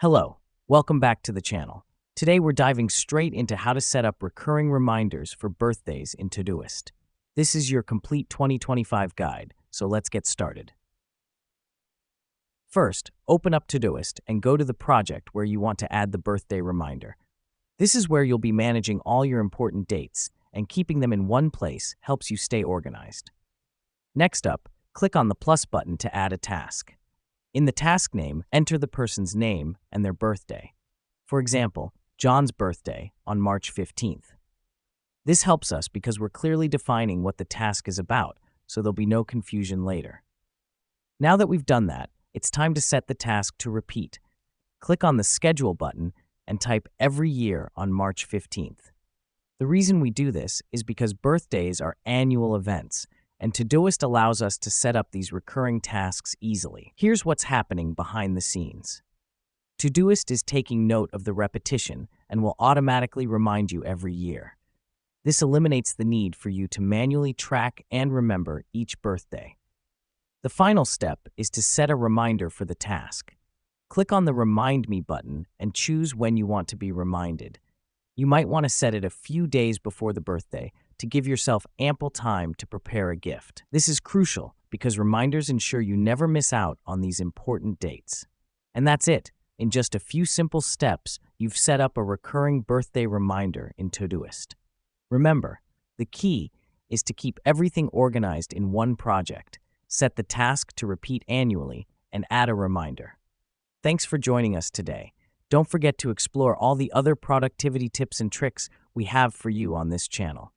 Hello, welcome back to the channel. Today we're diving straight into how to set up recurring reminders for birthdays in Todoist. This is your complete 2025 guide, so let's get started. First, open up Todoist and go to the project where you want to add the birthday reminder. This is where you'll be managing all your important dates, and keeping them in one place helps you stay organized. Next up, click on the plus button to add a task. In the task name, enter the person's name and their birthday. For example, John's birthday on March 15th. This helps us because we're clearly defining what the task is about, so there'll be no confusion later. Now that we've done that, it's time to set the task to repeat. Click on the Schedule button and type every year on March 15th. The reason we do this is because birthdays are annual events, and Todoist allows us to set up these recurring tasks easily. Here's what's happening behind the scenes. Todoist is taking note of the repetition and will automatically remind you every year. This eliminates the need for you to manually track and remember each birthday. The final step is to set a reminder for the task. Click on the Remind Me button and choose when you want to be reminded. You might want to set it a few days before the birthday to give yourself ample time to prepare a gift. This is crucial because reminders ensure you never miss out on these important dates. And that's it. In just a few simple steps, you've set up a recurring birthday reminder in Todoist. Remember, the key is to keep everything organized in one project, set the task to repeat annually, and add a reminder. Thanks for joining us today. Don't forget to explore all the other productivity tips and tricks we have for you on this channel.